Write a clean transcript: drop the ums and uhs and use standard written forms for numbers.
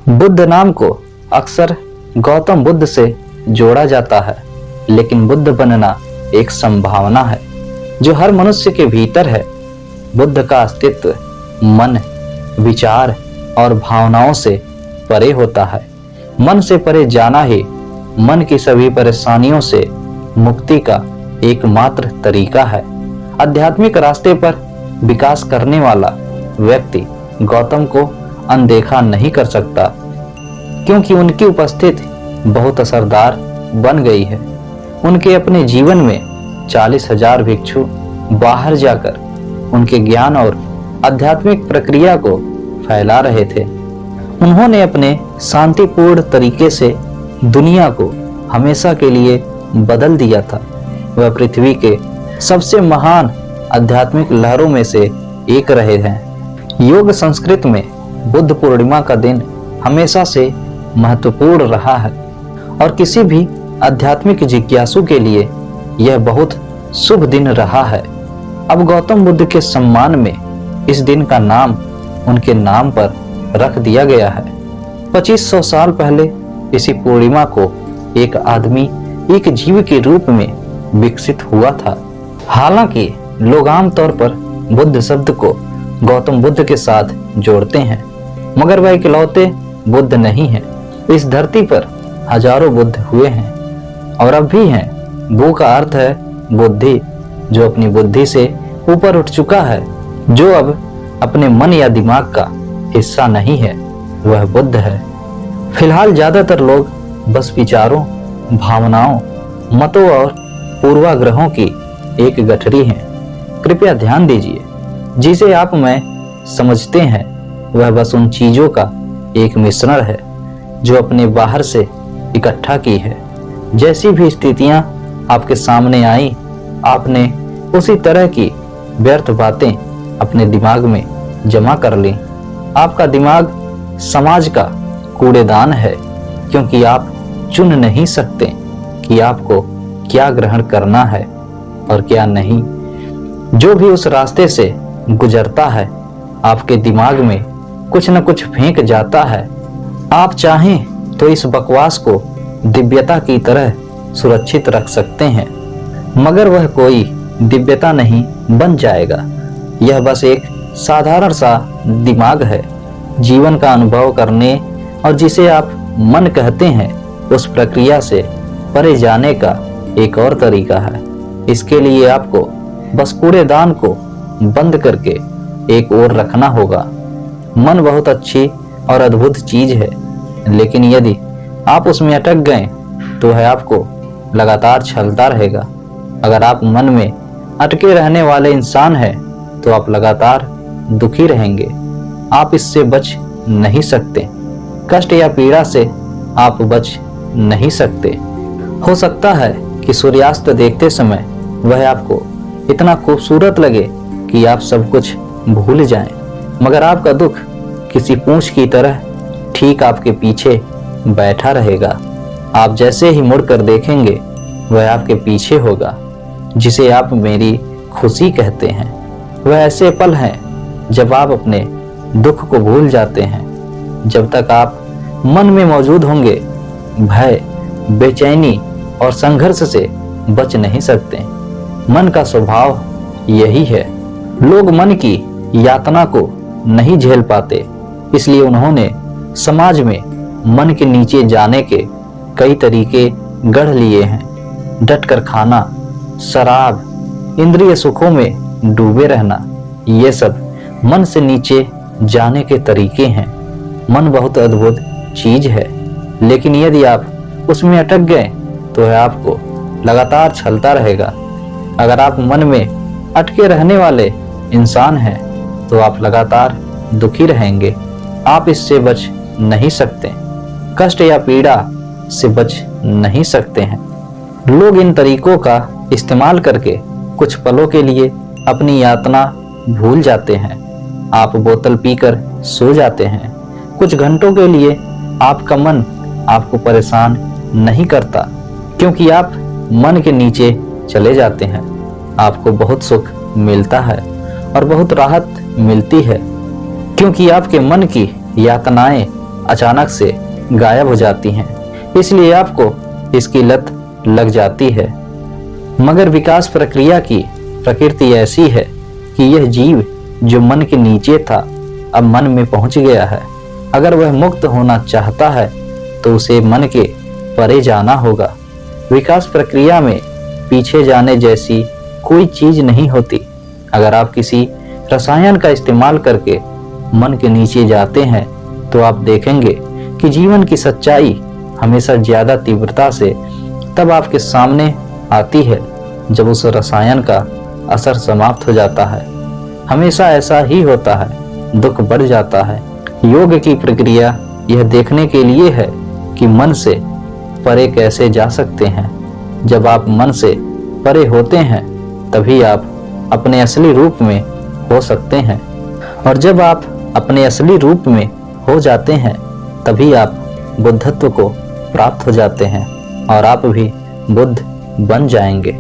बुद्ध नाम को अक्सर गौतम बुद्ध से जोड़ा जाता है, लेकिन बुद्ध बनना एक संभावना है जो हर मनुष्य के भीतर है। बुद्ध का अस्तित्व मन, विचार और भावनाओं से परे होता है। मन से परे जाना ही मन की सभी परेशानियों से मुक्ति का एकमात्र तरीका है। आध्यात्मिक रास्ते पर विकास करने वाला व्यक्ति गौतम को अनदेखा नहीं कर सकता, क्योंकि उनकी उपस्थिति बहुत असरदार बन गई है। उनके अपने जीवन में 40,000 भिक्षु बाहर जाकर उनके ज्ञान और आध्यात्मिक प्रक्रिया को फैला रहे थे। उन्होंने अपने शांतिपूर्ण तरीके से दुनिया को हमेशा के लिए बदल दिया था। वह पृथ्वी के सबसे महान आध्यात्मिक लहरों में से एक रहे हैं। योग संस्कृत में बुद्ध पूर्णिमा का दिन हमेशा से महत्वपूर्ण रहा है और किसी भी आध्यात्मिक जिज्ञासु के लिए यह बहुत शुभ दिन रहा है। अब गौतम बुद्ध के सम्मान में इस दिन का नाम उनके नाम पर रख दिया गया है। 2500 साल पहले इसी पूर्णिमा को एक आदमी एक जीव के रूप में विकसित हुआ था। हालांकि लोग आमतौर पर बुद्ध शब्द को गौतम बुद्ध के साथ जोड़ते हैं, मगर वह इकलौते बुद्ध नहीं है। इस धरती पर हजारों बुद्ध हुए हैं और अब भी हैं। बु का अर्थ है बुद्धि, जो अपनी बुद्धि से ऊपर उठ चुका है, जो अब अपने मन या दिमाग का हिस्सा नहीं है, वह बुद्ध है। फिलहाल ज्यादातर लोग बस विचारों, भावनाओं, मतों और पूर्वाग्रहों की एक गठरी हैं। कृपया ध्यान दीजिए, जिसे आप मैं समझते हैं वह बस उन चीजों का एक मिश्रण है जो अपने बाहर से इकट्ठा की है। जैसी भी स्थितियां आपके सामने आई, आपने उसी तरह की व्यर्थ बातें अपने दिमाग में जमा कर ली। आपका दिमाग समाज का कूड़ेदान है, क्योंकि आप चुन नहीं सकते कि आपको क्या ग्रहण करना है और क्या नहीं। जो भी उस रास्ते से गुजरता है, आपके दिमाग में कुछ न कुछ फेंक जाता है। आप चाहें तो इस बकवास को दिव्यता की तरह सुरक्षित रख सकते हैं, मगर वह कोई दिव्यता नहीं बन जाएगा। यह बस एक साधारण सा दिमाग है। जीवन का अनुभव करने और जिसे आप मन कहते हैं, उस प्रक्रिया से परे जाने का एक और तरीका है। इसके लिए आपको बस कूड़ेदान को बंद करके एक ओर रखना होगा। मन बहुत अच्छी और अद्भुत चीज है, लेकिन यदि आप उसमें अटक गए तो वह आपको लगातार छलता रहेगा। अगर आप मन में अटके रहने वाले इंसान हैं, तो आप लगातार दुखी रहेंगे। आप इससे बच नहीं सकते। कष्ट या पीड़ा से आप बच नहीं सकते। हो सकता है कि सूर्यास्त देखते समय वह आपको इतना खूबसूरत लगे कि आप सब कुछ भूल जाएं, मगर आपका दुख किसी पूंछ की तरह ठीक आपके पीछे बैठा रहेगा। आप जैसे ही मुड़कर देखेंगे, वह आपके पीछे होगा। जिसे आप मेरी खुशी कहते हैं, वह ऐसे पल हैं जब आप अपने दुख को भूल जाते हैं। जब तक आप मन में मौजूद होंगे, भय, बेचैनी और संघर्ष से बच नहीं सकते। मन का स्वभाव यही है। लोग मन की यातना को नहीं झेल पाते, इसलिए उन्होंने समाज में मन के नीचे जाने के कई तरीके गढ़ लिए हैं। डटकर खाना, शराब, इंद्रिय सुखों में डूबे रहना, ये सब मन से नीचे जाने के तरीके हैं। मन बहुत अद्भुत चीज है, लेकिन यदि आप उसमें अटक गए तो वह आपको लगातार छलता रहेगा। अगर आप मन में अटके रहने वाले इंसान हैं, तो आप लगातार दुखी रहेंगे। आप इससे बच नहीं सकते। कष्ट या पीड़ा से बच नहीं सकते हैं। लोग इन तरीकों का इस्तेमाल करके कुछ पलों के लिए अपनी यातना भूल जाते हैं। आप बोतल पीकर सो जाते हैं। कुछ घंटों के लिए आपका मन आपको परेशान नहीं करता, क्योंकि आप मन के नीचे चले जाते हैं। आपको बहुत सुख मिलता है और बहुत राहत मिलती है, क्योंकि आपके मन की यातनाएं अचानक से गायब हो जाती हैं, इसलिए आपको इसकी लत लग जाती है। मगर विकास प्रक्रिया की प्रकृति ऐसी है कि यह जीव जो मन के नीचे था अब मन में पहुंच गया है। अगर वह मुक्त होना चाहता है तो उसे मन के परे जाना होगा। विकास प्रक्रिया में पीछे जाने जैसी कोई चीज नहीं होती। अगर आप किसी रसायन का इस्तेमाल करके मन के नीचे जाते हैं तो आप देखेंगे कि जीवन की सच्चाई हमेशा ज्यादा तीव्रता से तब आपके सामने आती है जब उस रसायन का असर समाप्त हो जाता है। हमेशा ऐसा ही होता है, दुख बढ़ जाता है। योग की प्रक्रिया यह देखने के लिए है कि मन से परे कैसे जा सकते हैं। जब आप मन से परे होते हैं तभी आप अपने असली रूप में हो सकते हैं, और जब आप अपने असली रूप में हो जाते हैं तभी आप बुद्धत्व को प्राप्त हो जाते हैं और आप भी बुद्ध बन जाएंगे।